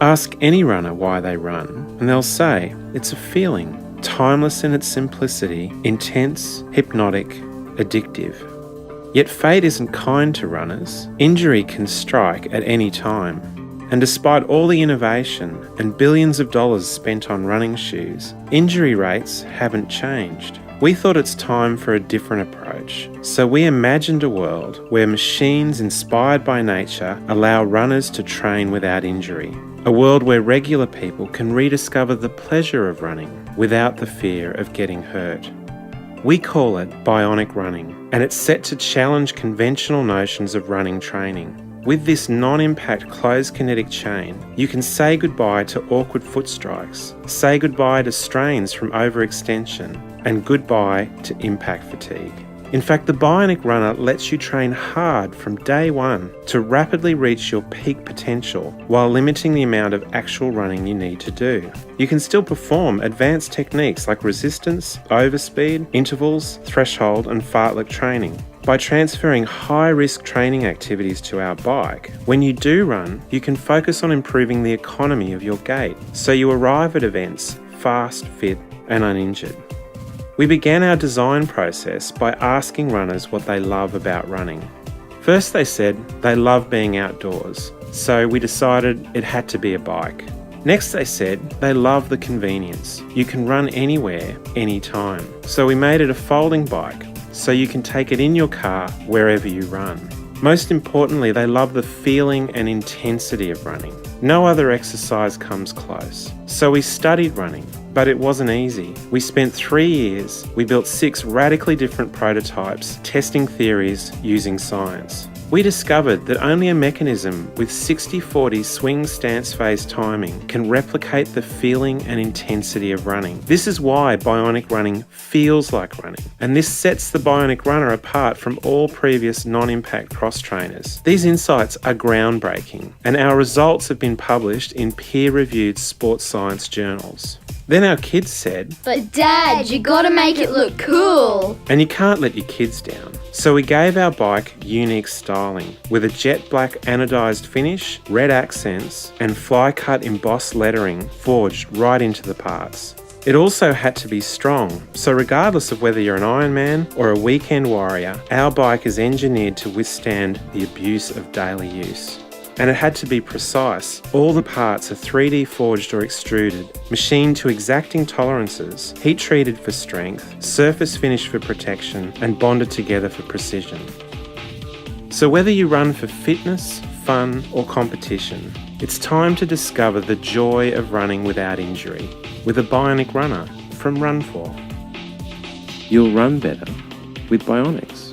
Ask any runner why they run, and they'll say it's a feeling, timeless in its simplicity, intense, hypnotic, addictive. Yet fate isn't kind to runners. Injury can strike at any time. And despite all the innovation and billions of dollars spent on running shoes, injury rates haven't changed. We thought it's time for a different approach. So we imagined a world where machines inspired by nature allow runners to train without injury. A world where regular people can rediscover the pleasure of running without the fear of getting hurt. We call it bionic running, and it's set to challenge conventional notions of running training. With this non-impact closed kinetic chain, you can say goodbye to awkward foot strikes, say goodbye to strains from overextension, and goodbye to impact fatigue. In fact, the bionic runner lets you train hard from day one to rapidly reach your peak potential while limiting the amount of actual running you need to do. You can still perform advanced techniques like resistance, overspeed, intervals, threshold, and fartlek training. By transferring high-risk training activities to our bike, when you do run, you can focus on improving the economy of your gait, so you arrive at events fast, fit, and uninjured. We began our design process by asking runners what they love about running. First they said they love being outdoors, so we decided it had to be a bike. Next they said they love the convenience. You can run anywhere, anytime. So we made it a folding bike, so you can take it in your car wherever you run. Most importantly, they love the feeling and intensity of running. No other exercise comes close. So we studied running, but it wasn't easy. We spent 3 years. We built 6 radically different prototypes, testing theories using science. We discovered that only a mechanism with 60-40 swing stance phase timing can replicate the feeling and intensity of running. This is why bionic running feels like running, and this sets the bionic runner apart from all previous non-impact cross trainers. These insights are groundbreaking, and our results have been published in peer-reviewed sports science journals. Then our kids said, "But Dad, you gotta make it look cool." And you can't let your kids down. So we gave our bike unique styling with a jet black anodized finish, red accents, and fly-cut embossed lettering forged right into the parts. It also had to be strong, so regardless of whether you're an Ironman or a weekend warrior, our bike is engineered to withstand the abuse of daily use. And it had to be precise. All the parts are 3D forged or extruded, machined to exacting tolerances, heat treated for strength, surface finished for protection, and bonded together for precision. So whether you run for fitness, fun, or competition, it's time to discover the joy of running without injury with a bionic runner from Run4. You'll run better with bionics.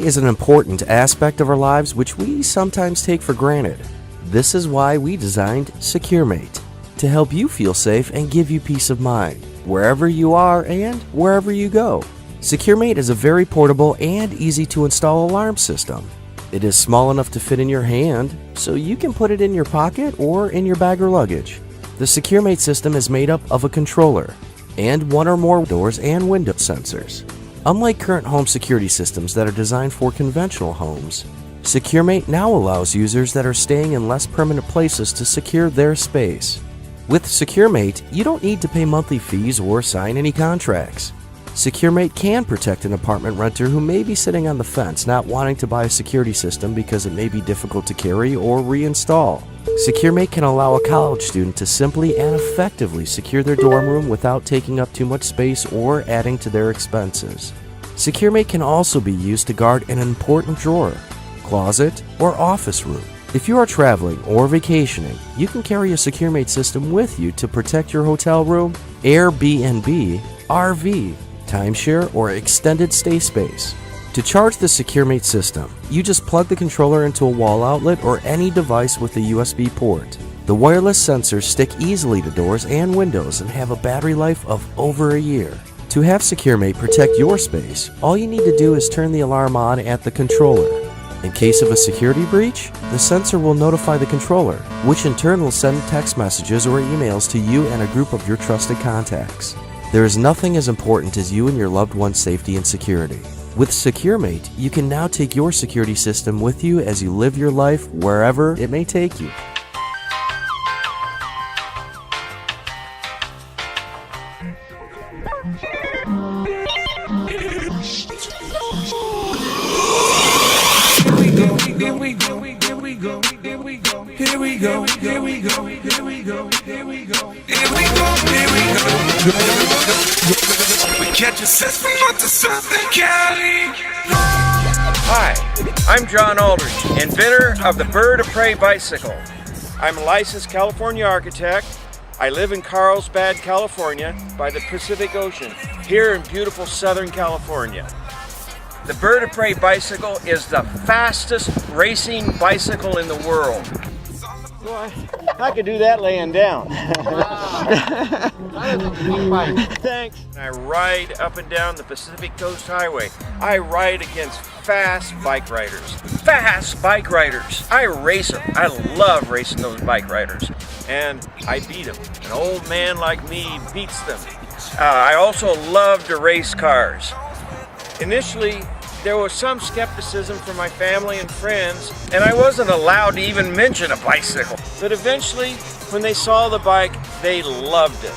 is an important aspect of our lives which we sometimes take for granted. This is why we designed SecureMate, to help you feel safe and give you peace of mind, wherever you are and wherever you go. SecureMate is a very portable and easy to install alarm system. It is small enough to fit in your hand, so you can put it in your pocket or in your bag or luggage. The SecureMate system is made up of a controller and one or more doors and window sensors. Unlike current home security systems that are designed for conventional homes, SecureMate now allows users that are staying in less permanent places to secure their space. With SecureMate, you don't need to pay monthly fees or sign any contracts. SecureMate can protect an apartment renter who may be sitting on the fence not wanting to buy a security system because it may be difficult to carry or reinstall. SecureMate can allow a college student to simply and effectively secure their dorm room without taking up too much space or adding to their expenses. SecureMate can also be used to guard an important drawer, closet, or office room. If you are traveling or vacationing, you can carry a SecureMate system with you to protect your hotel room, Airbnb, RV, timeshare, or extended stay space. To charge the SecureMate system, you just plug the controller into a wall outlet or any device with a USB port. The wireless sensors stick easily to doors and windows and have a battery life of over a year. To have SecureMate protect your space, all you need to do is turn the alarm on at the controller. In case of a security breach, the sensor will notify the controller, which in turn will send text messages or emails to you and a group of your trusted contacts. There is nothing as important as you and your loved one's safety and security. With SecureMate, you can now take your security system with you as you live your life wherever it may take you. Hi, I'm John Aldridge, inventor of the Bird of Prey bicycle. I'm a licensed California architect. I live in Carlsbad, California, by the Pacific Ocean, here in beautiful Southern California. The Bird of Prey bicycle is the fastest racing bicycle in the world. Well, I could do that laying down. Thanks. I ride up and down the Pacific Coast Highway. I ride against fast bike riders. Fast bike riders. I race them. I love racing those bike riders. And I beat them. An old man like me beats them. I also love to race cars. Initially, there was some skepticism from my family and friends, and I wasn't allowed to even mention a bicycle. But eventually, when they saw the bike, they loved it.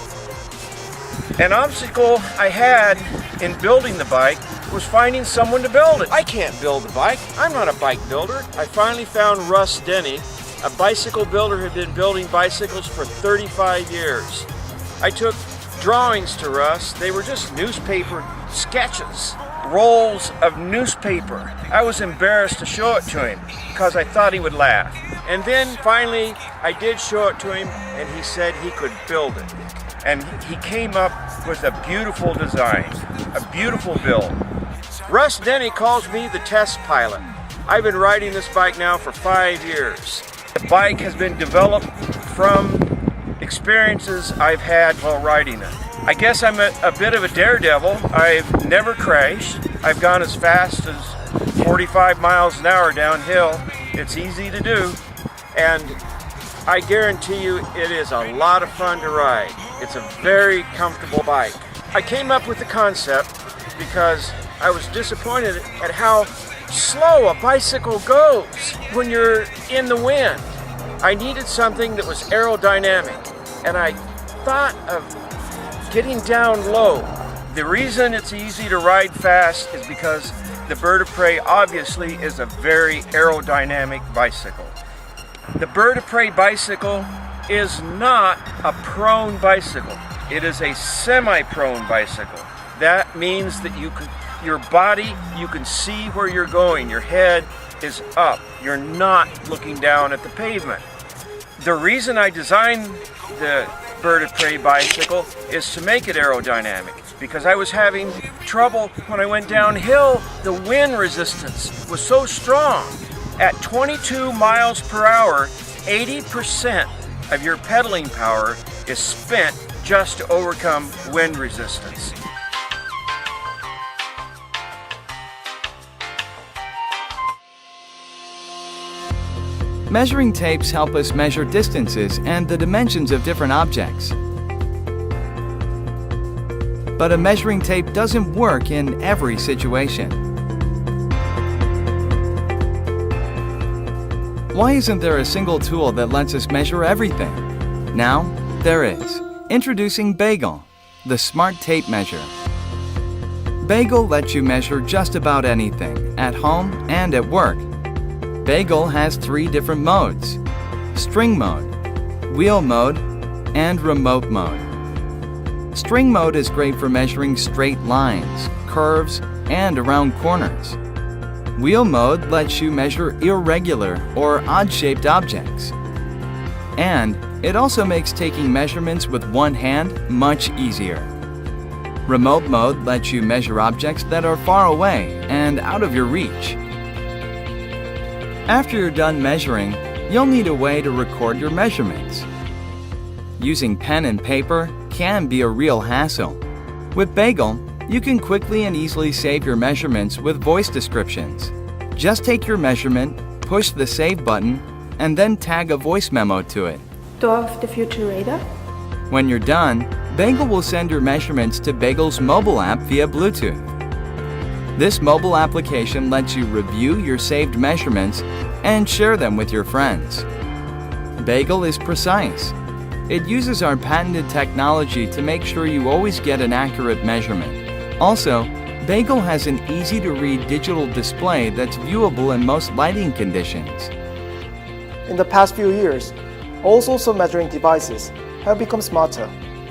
An obstacle I had in building the bike was finding someone to build it. I can't build a bike. I'm not a bike builder. I finally found Russ Denny, a bicycle builder who had been building bicycles for 35 years. I took drawings to Russ. They were just newspaper sketches. Rolls of newspaper. I was embarrassed to show it to him because I thought he would laugh. And then finally I did show it to him and he said he could build it. And he came up with a beautiful design, a beautiful build. Russ Denny calls me the test pilot. I've been riding this bike now for 5 years. The bike has been developed from experiences I've had while riding it. I guess I'm a bit of a daredevil. I've never crashed. I've gone as fast as 45 miles an hour downhill. It's easy to do. And I guarantee you it is a lot of fun to ride. It's a very comfortable bike. I came up with the concept because I was disappointed at how slow a bicycle goes when you're in the wind. I needed something that was aerodynamic, and I thought of getting down low. The reason it's easy to ride fast is because the Bird of Prey obviously is a very aerodynamic bicycle. The Bird of Prey bicycle is not a prone bicycle. It is a semi-prone bicycle. That means that your body, you can see where you're going. Your head is up. You're not looking down at the pavement. The reason I designed the Bird of Prey bicycle is to make it aerodynamic. because I was having trouble when I went downhill. The wind resistance was so strong. At 22 miles per hour, 80% of your pedaling power is spent just to overcome wind resistance. Measuring tapes help us measure distances and the dimensions of different objects. But a measuring tape doesn't work in every situation. Why isn't there a single tool that lets us measure everything? Now, there is. Introducing Bagel, the smart tape measure. Bagel lets you measure just about anything, at home and at work. Bagel has 3 different modes: string mode, wheel mode, and remote mode. String mode is great for measuring straight lines, curves, and around corners. Wheel mode lets you measure irregular or odd-shaped objects. And it also makes taking measurements with one hand much easier. Remote mode lets you measure objects that are far away and out of your reach. After you're done measuring, you'll need a way to record your measurements. Using pen and paper can be a real hassle. With Bagel, you can quickly and easily save your measurements with voice descriptions. Just take your measurement, push the Save button, and then tag a voice memo to it. Door of the Future radar? When you're done, Bagel will send your measurements to Bagel's mobile app via Bluetooth. This mobile application lets you review your saved measurements and share them with your friends. Bagel is precise. It uses our patented technology to make sure you always get an accurate measurement. Also, Bagel has an easy-to-read digital display that's viewable in most lighting conditions. In the past few years, all sorts of measuring devices have become smarter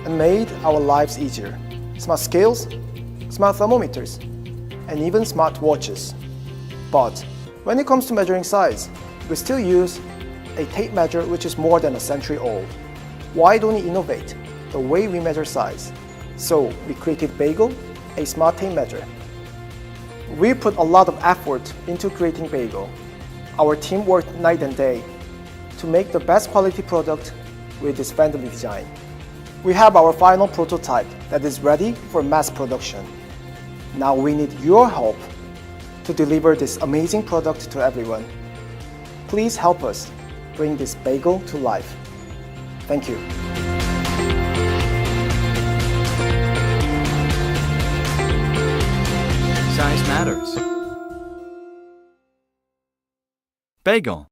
and made our lives easier. Smart scales, smart thermometers, and even smart watches. But when it comes to measuring size, we still use a tape measure which is more than a century old. Why don't we innovate the way we measure size? So we created Bagel, a smart tape measure. We put a lot of effort into creating Bagel. Our team worked night and day to make the best quality product with this friendly design. We have our final prototype that is ready for mass production. Now we need your help to deliver this amazing product to everyone. Please help us bring this Bagel to life. Thank you. Size matters. Bagel.